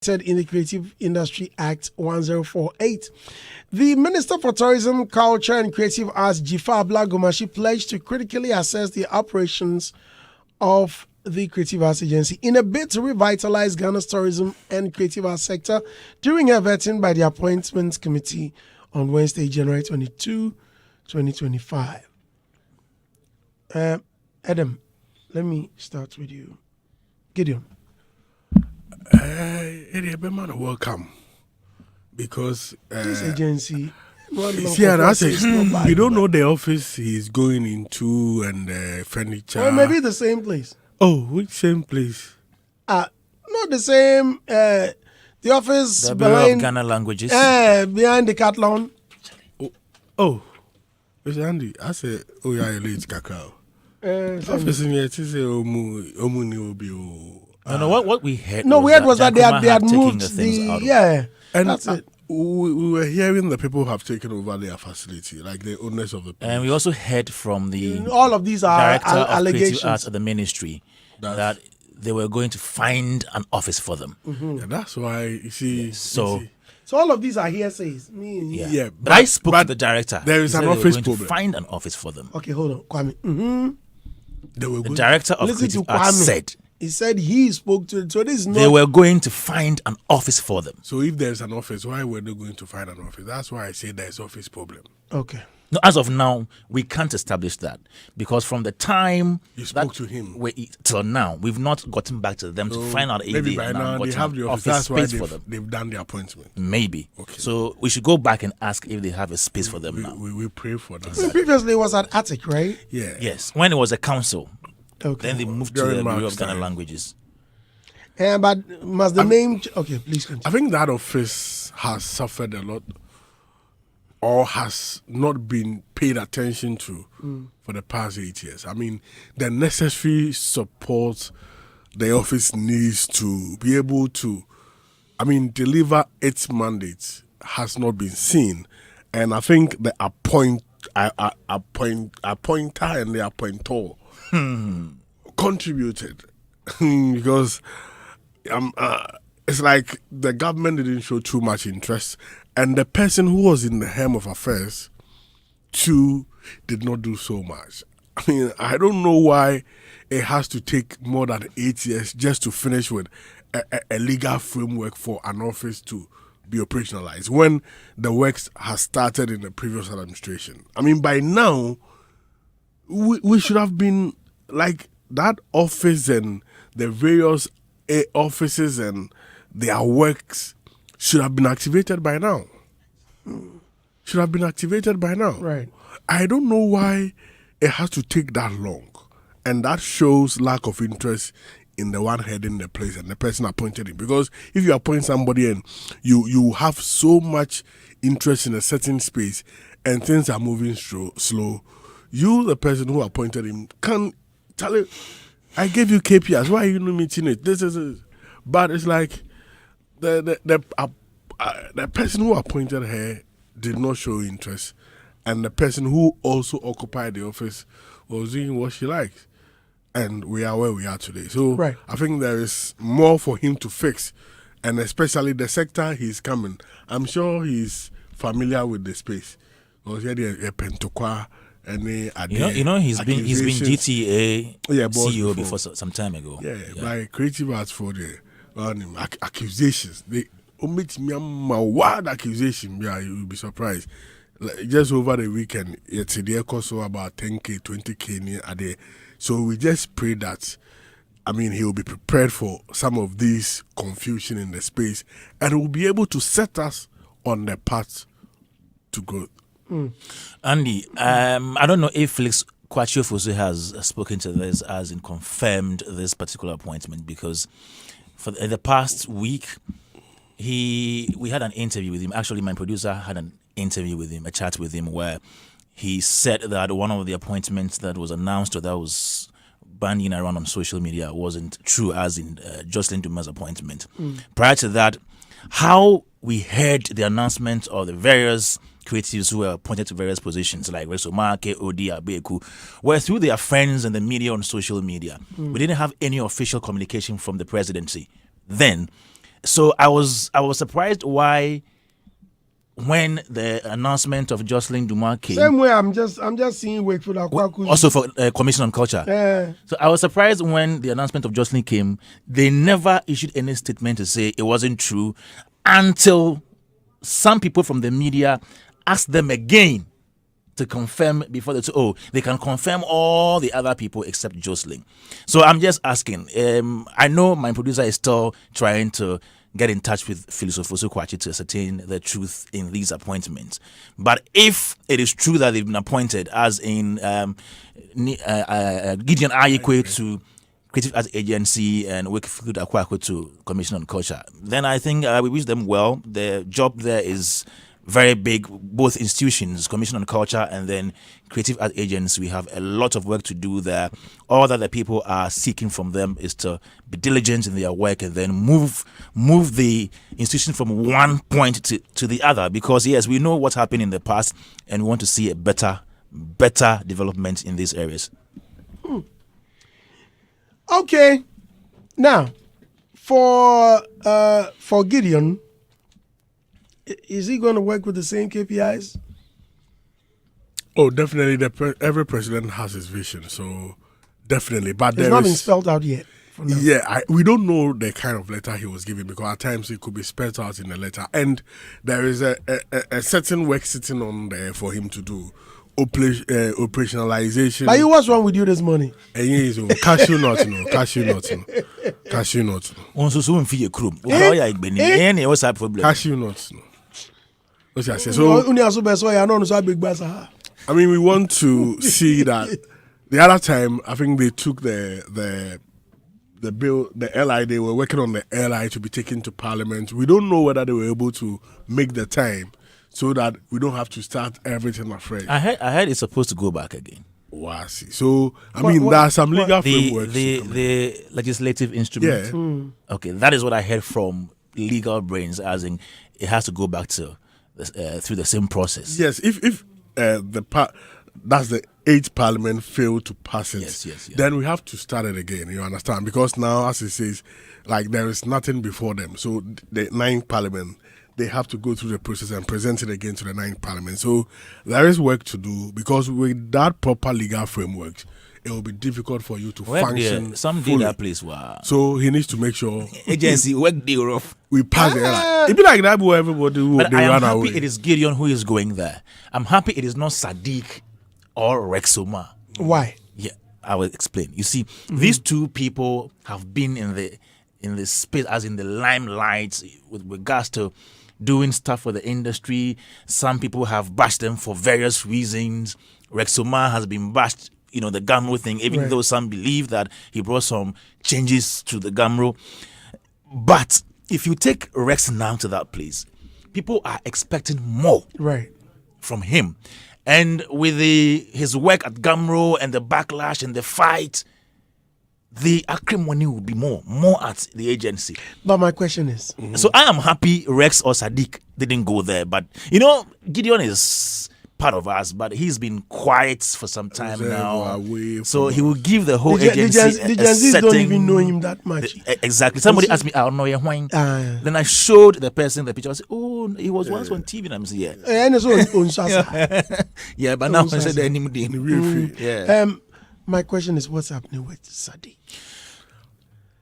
said in the Creative Industry Act 1048. The Minister for Tourism, Culture and Creative Arts, Jifa Abla-Gomashi, pledged to critically assess the operations of the Creative Arts Agency in a bid to revitalize Ghana's tourism and creative arts sector during a vetting by the Appointments Committee on Wednesday, January 22, 2025. Adam, let me start with you. Gideon. Welcome, because this agency. We don't know the office he's going into and furniture. Or maybe the same place. Oh, which same place? Not the same. The office the Bureau behind of Ghana Languages. Behind the Decathlon. Oh, Mr. Andy, I said, oh yeah, late cacao. Office in here, say omu ni obi. No, what we heard. No, we heard was that they had moved the and that's it. We were hearing the people have taken over their facility, like the owners of the place. And we also heard from the all of these are director of allegations. Creative Arts at the ministry that they were going to find an office for them. Mm-hmm. Yeah, that's why you see. So all of these are hearsays. But I spoke to the director. There is an office problem. To find an office for them. Okay, hold on, Kwame. Mm-hmm. The director of Creative Arts said. He said he spoke to. So this is not. They were going to find an office for them. So if there's an office, why were they going to find an office? That's why I say there's office problem. Okay. No, as of now, we can't establish that because from the time you spoke to him till now, we've not gotten back to them to find out if maybe by now they have the office. That's why they've done the appointment. Maybe. Okay. So we should go back and ask if they have a space for them now. We pray for that. Exactly. Previously, it was at Attic, right? Yeah. Yes. When it was a council. Okay. Then they moved to the Bureau of Ghana Languages. Yeah, but must the name? Okay, please continue. I think that office has suffered a lot, or has not been paid attention to for the past 8 years. I mean, the necessary support the office needs to be able to, deliver its mandates has not been seen, and I think the appointer and the appointor contributed because. It's like the government didn't show too much interest, and the person who was in the helm of affairs too did not do so much. I don't know why it has to take more than 8 years just to finish with a legal framework for an office to be operationalized when the works has started in the previous administration. By now, we should have been like that office and the various offices and their works should have been activated by now. Right. I don't know why it has to take that long. And that shows lack of interest in the one heading the place and the person appointed him. Because if you appoint somebody and you have so much interest in a certain space and things are moving slow, you, the person who appointed him, can tell him, I gave you KPIs. Why are you not meeting it? This is, but it's like the person who appointed her did not show interest, and the person who also occupied the office was doing what she likes, and we are where we are today. So right. I think there is more for him to fix, and especially the sector he's coming. I'm sure he's familiar with the space. Because he had a Pentokwa. He's been GTA CEO before some time ago. Yeah, by Creative Arts for the accusations. They omit me wild accusation. Yeah, you will be surprised. Like, just over the weekend, it's a cost about 10K, 20K a day. So we just pray that he will be prepared for some of these confusion in the space and will be able to set us on the path to growth. Andy, I don't know if Felix Kwachiofosu has spoken to this as in confirmed this particular appointment, because for the past week we had an interview with him. Actually, my producer had an interview with him, a chat with him, where he said that one of the appointments that was announced or that was bandying around on social media wasn't true, as in Jocelyn Duma's appointment. Prior to that, how we heard the announcement of the various creatives who were appointed to various positions like Resomake, Odi, Abeku were through their friends and the media on social media. We didn't have any official communication from the presidency then. So I was surprised why, when the announcement of Jocelyn Dumas came, Same way, I'm just seeing Wakefield Akwaku's. also for Commission on Culture. So I was surprised when the announcement of Jocelyn came. They never issued any statement to say it wasn't true until some people from the media asked them again to confirm before they can confirm all the other people except Jocelyn. So I'm just asking. I know my producer is still trying to get in touch with Phyllis Ofosu-Kwakye to ascertain the truth in these appointments. But if it is true that they've been appointed, as in Gideon Aryeequaye to Creative Arts Agency and Wakefield Akwakuo to Commission on Culture, then I think we wish them well. The job there is very big. Both institutions, Commission on Culture and then Creative Arts Agency, we have a lot of work to do there. All that the people are seeking from them is to be diligent in their work and then move the institution from one point to the other. Because yes, we know what happened in the past, and we want to see a better development in these areas. Okay, now for Gideon, is he going to work with the same KPIs? Oh, definitely. Every president has his vision, so definitely. But It's not been spelled out yet. Yeah, we don't know the kind of letter he was given, because at times it could be spelled out in the letter, and there is a certain work sitting on there for him to do. Operationalization. But what's wrong with you this morning? Cashew nut, no. Cashew nut, no. Cashew nut, no. Cashew nuts, no. What's that say? So, I mean, we want to see that. The other time, I think they took the bill, the LI. They were working on the LI to be taken to Parliament. We don't know whether they were able to make the time, so that we don't have to start everything afresh. I heard it's supposed to go back again. Wow, see. So, I mean, there are some legal frameworks. The legislative instrument. Yeah. Okay, that is what I heard from legal brains, as in it has to go back to through the same process. Yes, if that's the 8th Parliament failed to pass it, yes. then we have to start it again. You understand? Because now, as it says, like there is nothing before them. So the 9th Parliament, they have to go through the process and present it again to the 9th Parliament. So there is work to do, because with that proper legal framework, it will be difficult for you to function. Some fully. did that place. Wow. So he needs to make sure agency work deal rough. We pass it. It be like that, but everybody will But I am run happy away. it is Gideon who is going there. I'm happy it is not Sadiq or Rexoma. Why? Yeah, I will explain. You see, these two people have been in the space, as in the limelight, with regards to doing stuff for the industry. Some people have bashed them for various reasons. Rexoma has been bashed, the Gamro thing, even though some believe that he brought some changes to the Gamro. But if you take Rex now to that place, people are expecting more from him. And with his work at Gamro and the backlash and the fight, the acrimony will be more at the agency. But my question is, so I am happy Rex or Sadiq didn't go there. But Gideon is part of us, but he's been quiet for some time now. So he will give the whole agency the Gen don't even know him that much. Exactly. Somebody asked me, I don't know your wine. Then I showed the person the picture. I said, oh, he was once on TV. And I'm saying, yeah, but now I said the name. Yeah. My question is, what's happening with Sadiq?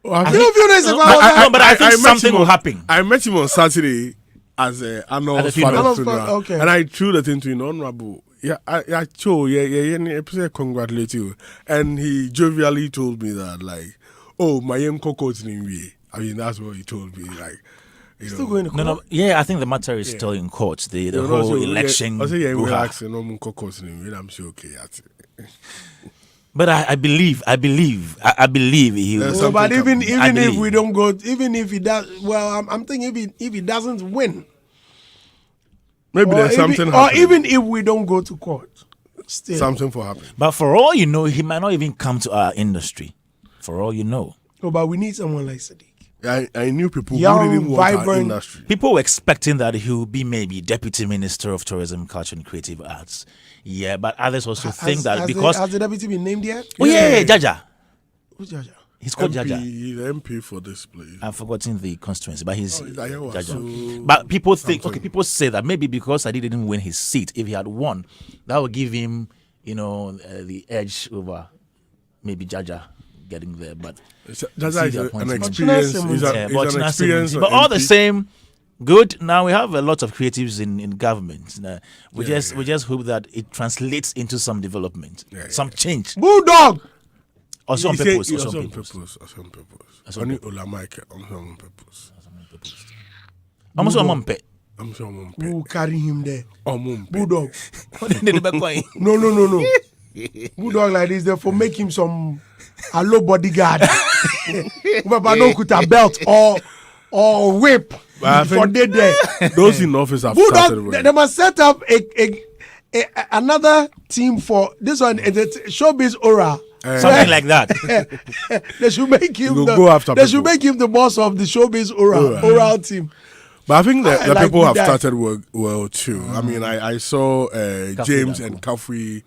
But I think something will happen. I met him on Saturday as Arnold's father's funeral. Okay. And I threw the thing to him, Honorable. Congratulate you. And he jovially told me that, like, oh, my young coco's in me. I mean, that's what he told me. Like, still going to court? No, yeah, I think the matter is still in court. The whole election. I say, yeah, relaxing, no coco's in me. I'm sure, okay. But I believe he will. But even if we don't go, even if he does, well, I'm thinking if he doesn't win, maybe there's something. Or even if we don't go to court, still something for happen. But for all you know, he might not even come to our industry. For all you know. Oh, but we need someone like Sadiq. I knew people young, who didn't want our industry. People were expecting that he will be maybe Deputy Minister of Tourism, Culture and Creative Arts. Yeah, but others also think that because... Has the deputy been named yet? Oh, yeah, Jaja. Who's Jaja? He's called MP, Jaja. he's MP for this place. I've forgotten the constituency, but he's Aryeequaye, Jaja. so But people think, something. people say that maybe because Adi didn't win his seat, if he had won, that would give him, the edge over maybe Jaja getting there. But Jaja is the an appointment. experience. He's but an experience. but all the same, good. Now we have a lot of creatives in government. We just hope that it translates into some development, some change. Bulldog. Also on purpose. Also on purpose. Only Olamaike on purpose. Almost on Mumpe. I'm sure I'm Who carry him there? Bulldog. Bulldog. No. Bulldog like this, therefore make him some hello bodyguard. But no put a belt or whip for there. Those in office have started Bulldog, they must set up another team for this one. It's showbiz aura. Something like that. They should make him. They should make him the boss of the showbiz oral team. But I think that the like people have that. started well too. I mean, I saw James and Kafri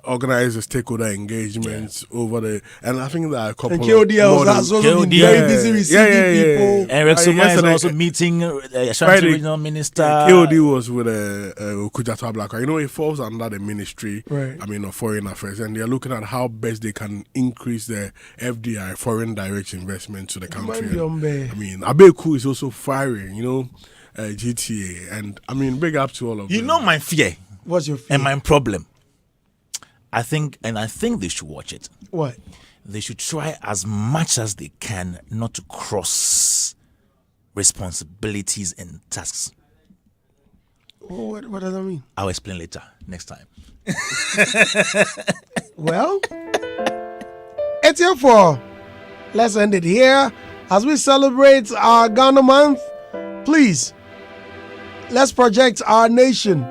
organize a stakeholder engagements over the, and I think that a couple And KODL has also been very busy receiving people. And Rex Suma is yesterday, also meeting Ashanti regional minister. KOD was with Okujata Black. It falls under the ministry, Right. of foreign affairs, and they're looking at how best they can increase the FDI, foreign direct investment to the country. Abeku is also firing, GTA, and big up to all of them. My fear What's your fear? and my problem. I think they should watch it. What? They should try as much as they can not to cross responsibilities and tasks. What does that mean? I'll explain later, next time. Well, it's here for. Let's end it here as we celebrate our Ghana month. Please, let's project our nation.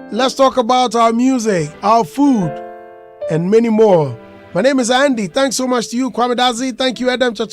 Let's talk about our music, our food, and many more. My name is Andy. Thanks so much to you, Kwame Dazi. Thank you, Adam Chacho.